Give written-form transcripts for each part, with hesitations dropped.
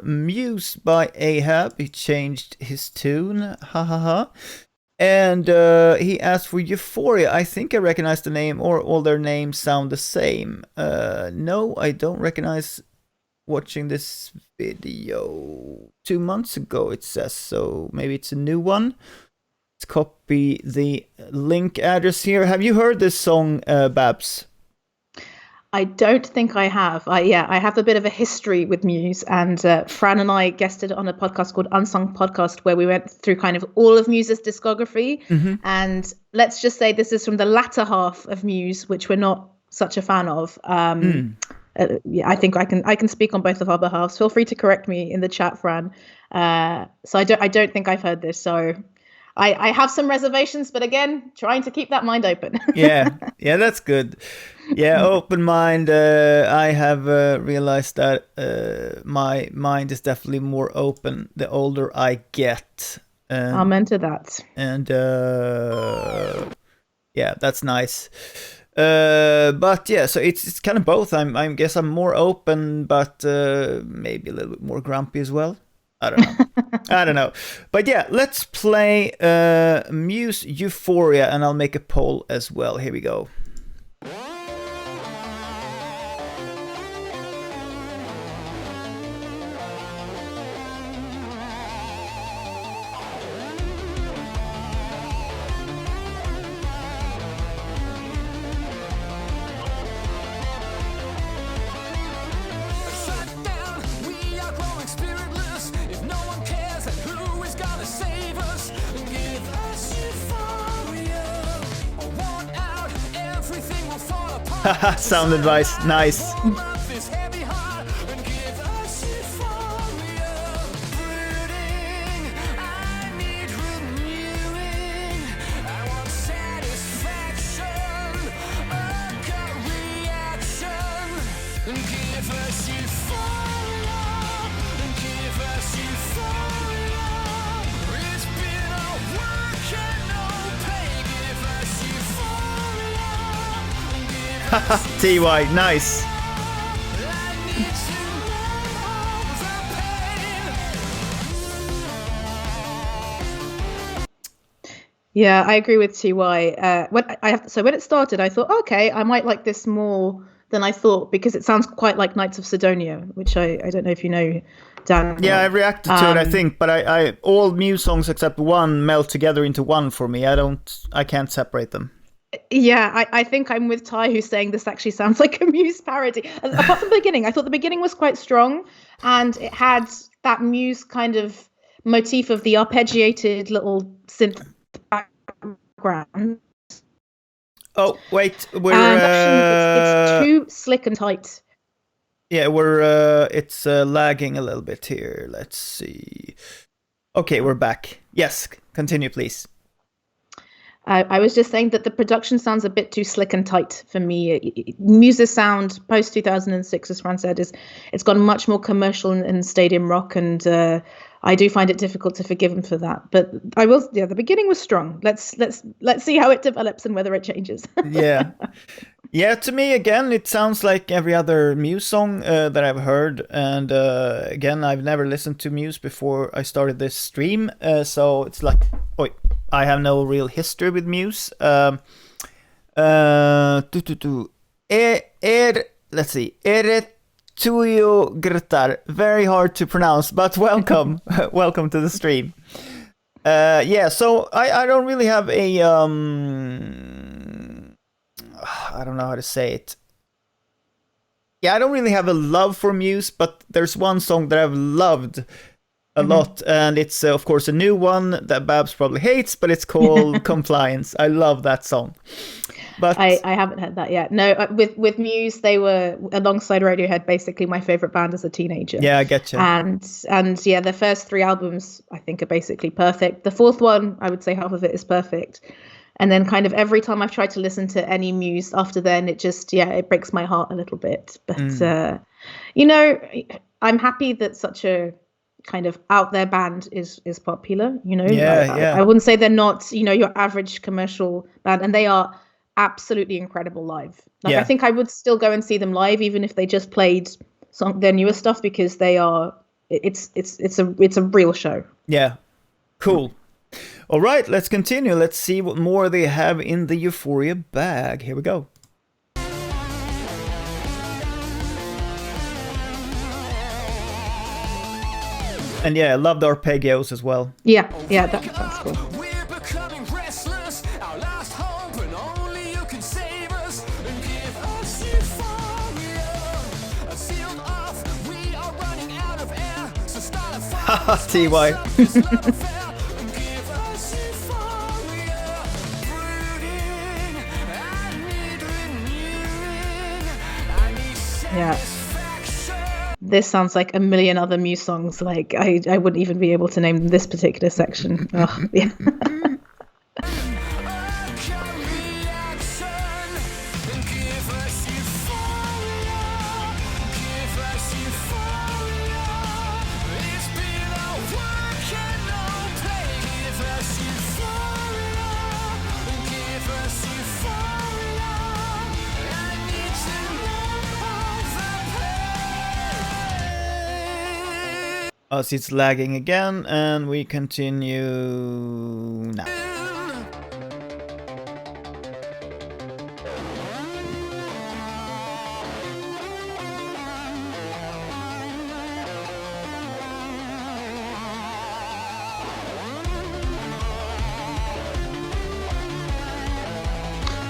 Muse by Ahab. He changed his tune. Ha ha ha. And he asked for Euphoria. I think I recognize the name, or all their names sound the same. No, I don't recognize watching this video 2 months ago, it says. So maybe it's a new one. Let's copy the link address here. Have you heard this song, Babs? I don't think I have. I have a bit of a history with Muse, and Fran and I guested on a podcast called Unsung Podcast, where we went through kind of all of Muse's discography. Mm-hmm. And let's just say this is from the latter half of Muse, which we're not such a fan of. I think I can speak on both of our behalves. Feel free to correct me in the chat, Fran. So I don't think I've heard this. So I have some reservations, but again, trying to keep that mind open. yeah, that's good. Yeah, open mind. I have realized that my mind is definitely more open the older I get. Amen to that. And yeah, that's nice. But yeah, so it's kind of both. I guess I'm more open, but maybe a little bit more grumpy as well. I don't know. I don't know. But yeah, let's play Muse Euphoria, and I'll make a poll as well. Here we go. Sound advice, nice. TY, nice. Yeah, I agree with TY. When it started, I thought, okay, I might like this more than I thought, because it sounds quite like Knights of Sidonia, which I don't know if you know, Dan. Yeah, I reacted to it, I think, but I all Muse songs except one melt together into one for me. I can't separate them. Yeah, I think I'm with Ty, who's saying this actually sounds like a Muse parody. Apart from the beginning, I thought the beginning was quite strong, and it had that Muse kind of motif of the arpeggiated little synth background. Oh, wait, it's too slick and tight. Yeah, it's lagging a little bit here. Let's see. Okay, we're back. Yes, continue, please. I was just saying that the production sounds a bit too slick and tight for me. Muse's sound post 2006, as Fran said, it's gone much more commercial and stadium rock, and I do find it difficult to forgive him for that. But the beginning was strong. Let's see how it develops and whether it changes. Yeah. To me, again, it sounds like every other Muse song that I've heard, and again, I've never listened to Muse before I started this stream, so it's like, I have no real history with Muse. Let's see. Eretuyo Grtar. Very hard to pronounce, but welcome. Welcome to the stream. Yeah, so I don't really have a... I don't know how to say it. Yeah, I don't really have a love for Muse, but there's one song that I've loved a lot, and it's of course a new one that Babs probably hates, but it's called Compliance. I love that song. But I haven't heard that yet. No, with Muse, they were alongside Radiohead basically my favorite band as a teenager. Yeah, I get you. And yeah, the first 3 albums I think are basically perfect. The 4th one, I would say half of it is perfect. And then kind of every time I've tried to listen to any Muse after then, it just, it breaks my heart a little bit. But I'm happy that such a kind of out there band is popular, I wouldn't say they're not your average commercial band, and they are absolutely incredible live. I think I would still go and see them live even if they just played their newer stuff, because they are it's a real show. Yeah. Cool. All right, let's continue. Let's see what more they have in the Euphoria bag. Here we go. And yeah, I love the arpeggios as well. Yeah, that's cool. We're becoming restless, our last hope, and only you can save us and give us euphoria. Sealed off, we are running out of air, so start a fire. TY. This love affair, and give us euphoria. Brooding, I need renewing, I need satisfaction. This sounds like a million other Muse songs. Like I wouldn't even be able to name this particular section. Oh, yeah. Us, it's lagging again, and we continue now.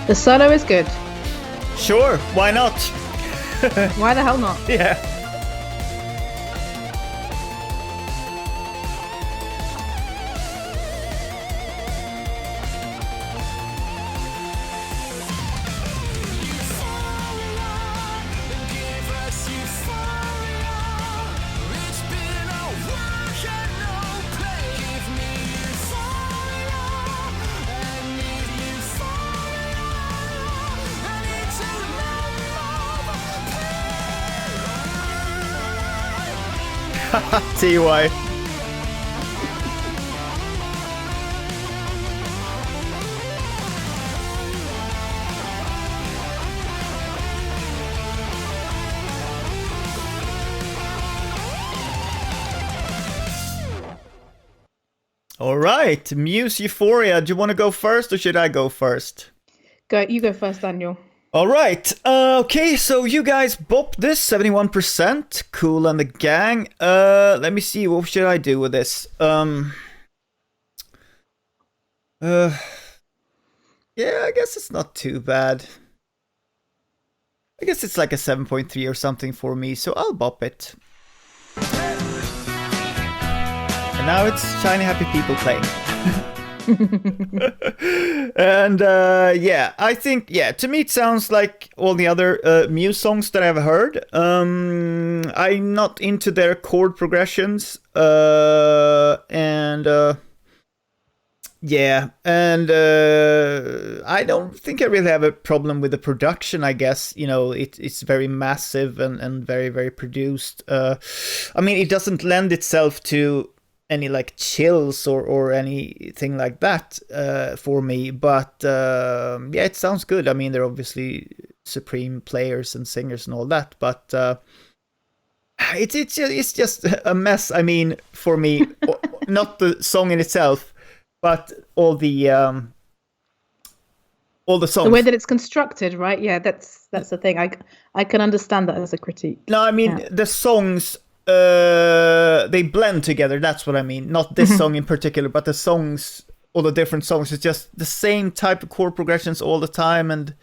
The solo is good. Sure, why not? Why the hell not? Yeah. TY. All right, Muse Euphoria. Do you want to go first or should I go first? You go first, Daniel. All right. Okay, so you guys bopped this 71%. Cool and the gang. Let me see. What should I do with this? Yeah, I guess it's not too bad. I guess it's like a 7.3 or something for me, so I'll bop it. And now it's Shiny Happy People playing. And yeah, I think, yeah, to me it sounds like all the other Muse songs that I've heard. I'm not into their chord progressions, and yeah, and I don't think I really have a problem with the production. I guess, you know, it's very massive and very, very produced. I mean, it doesn't lend itself to any like chills or anything like that for me, but yeah, it sounds good. I mean, they're obviously supreme players and singers and all that, but it's just a mess. I mean, for me, not the song in itself, but all the songs. The way that it's constructed, right? Yeah, that's the thing. I can understand that as a critique. No, I mean, yeah. The songs, they blend together. That's what I mean. Not this song in particular, but the songs, all the different songs. It's just the same type of chord progressions all the time, and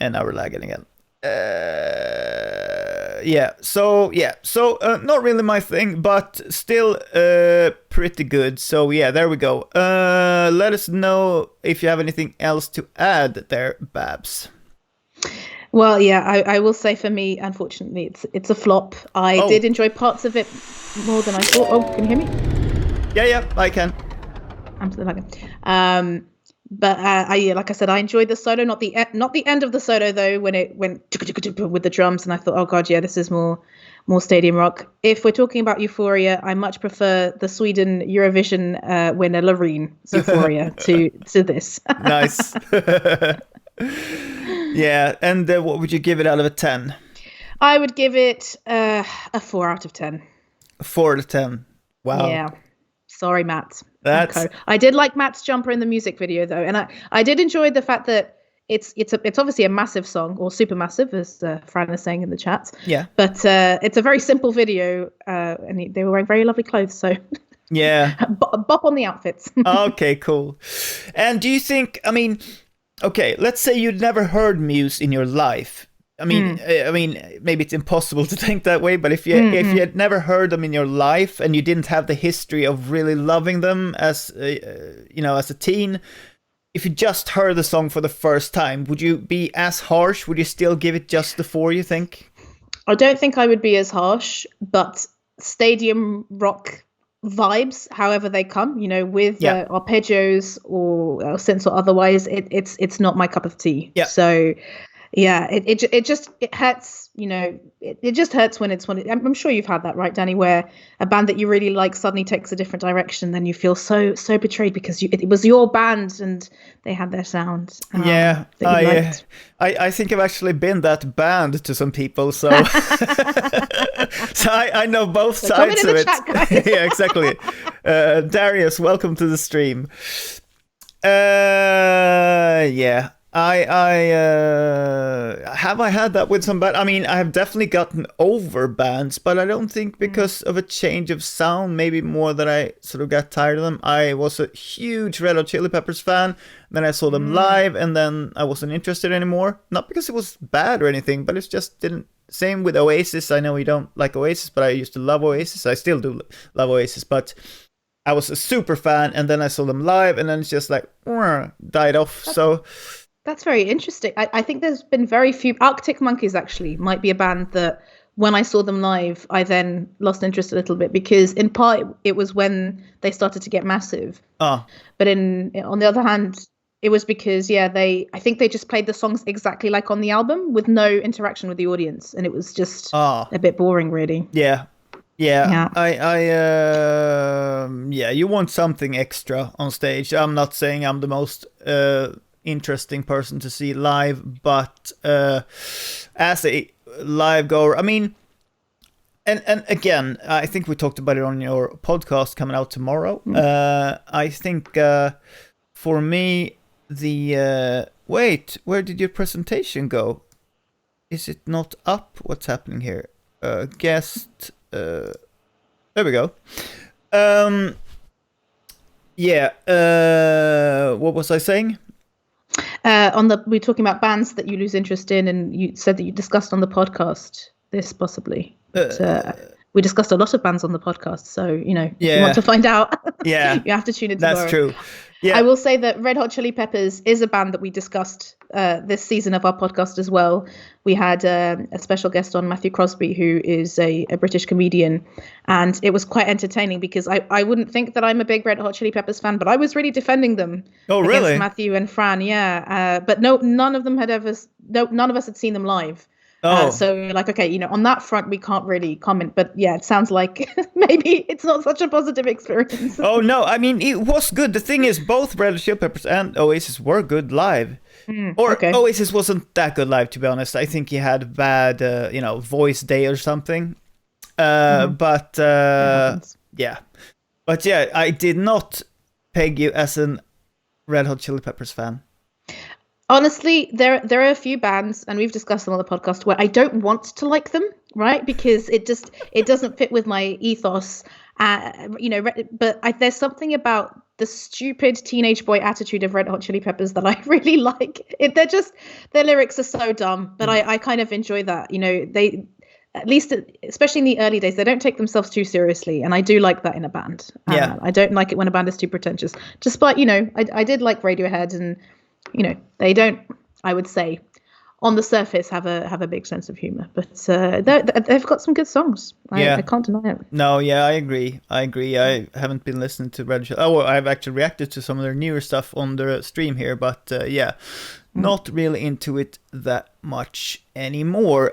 now we're lagging again. So not really my thing, but still pretty good. So yeah, there we go. Let us know if you have anything else to add there, Babs. Well, yeah, I will say for me, unfortunately, it's a flop. I did enjoy parts of it more than I thought. Oh, can you hear me? Yeah, I can. I'm still lagging. But like I said, I enjoyed the solo. Not the end of the solo though, when it went with the drums, and I thought, oh god, yeah, this is more stadium rock. If we're talking about Euphoria, I much prefer the Sweden Eurovision winner Loreen Euphoria to this. Nice. Yeah, and what would you give it out of a 10? I would give it a 4 out of 10. 4 to 10. Wow. Yeah. Sorry, Matt. That's Okay. I did like Matt's jumper in the music video though, and I did enjoy the fact that it's obviously a massive song, or super massive, as Fran is saying in the chat. yeah. But it's a very simple video, and they were wearing very lovely clothes. So Yeah. bop on the outfits. Okay, cool. And do you think, I mean, okay, let's say you'd never heard Muse in your life. I mean, maybe it's impossible to think that way, but if you had never heard them in your life and you didn't have the history of really loving them as as a teen, if you just heard the song for the first time, would you be as harsh? Would you still give it just the 4, you think? I don't think I would be as harsh, but stadium rock vibes, however they come, with arpeggios or synths or otherwise, it's not my cup of tea. Yeah. So yeah, it just hurts, it just hurts when I'm sure you've had that, right, Danny, where a band that you really like suddenly takes a different direction, then you feel so betrayed because it was your band and they had their sound. Yeah, that you liked. I think I've actually been that band to some people, so so I know both sides of it. Chat, guys. Yeah, exactly. Darius, welcome to the stream. Yeah. I had that with some band. I mean, I have definitely gotten over bands, but I don't think because of a change of sound, maybe more that I sort of got tired of them. I was a huge Red Hot Chili Peppers fan, then I saw them live, and then I wasn't interested anymore. Not because it was bad or anything, but it just didn't. Same with Oasis. I know you don't like Oasis, but I used to love Oasis. I still do love Oasis, but I was a super fan, and then I saw them live, and then it's just like died off. So that's very interesting. I think there's been very few. Arctic Monkeys actually might be a band that when I saw them live, I then lost interest a little bit because in part it was when they started to get massive. But on the other hand, it was because I think they just played the songs exactly like on the album with no interaction with the audience, and it was just a bit boring, really. Yeah. You want something extra on stage. I'm not saying I'm the most interesting person to see live, but as a live goer, I mean, and again, I think we talked about it on your podcast coming out tomorrow. I think for me, wait, where did your presentation go? Is it not up? What's happening here? Guest. There we go. What was I saying? We're talking about bands that you lose interest in, and you said that you discussed on the podcast this possibly. We discussed a lot of bands on the podcast, so if you want to find out, you have to tune in tomorrow. That's true. Yeah. I will say that Red Hot Chili Peppers is a band that we discussed this season of our podcast as well. We had a special guest on, Matthew Crosby, who is a British comedian, and it was quite entertaining because I wouldn't think that I'm a big Red Hot Chili Peppers fan, but I was really defending them against Matthew and Fran. But none of us had seen them live. So okay, on that front we can't really comment, but it sounds like maybe it's not such a positive experience. Oh no, I mean it was good. The thing is, both Red Hot Chili Peppers and Oasis were good live. Oasis wasn't that good live, to be honest. I think he had bad, voice day or something. But I did not peg you as an Red Hot Chili Peppers fan. Honestly, there are a few bands, and we've discussed them on the podcast, where I don't want to like them, right? Because it doesn't fit with my ethos. But there's something about the stupid teenage boy attitude of Red Hot Chili Peppers that I really like. Their lyrics are so dumb, but I kind of enjoy that. They, at least, especially in the early days, they don't take themselves too seriously, and I do like that in a band. I don't like it when a band is too pretentious. Despite, I did like Radiohead, and they don't, I would say, on the surface have a big sense of humor, but they've got some good songs. I can't deny it. No, I agree. I haven't been listening to Red Hot. I've actually reacted to some of their newer stuff on the stream here, but not really into it that much anymore.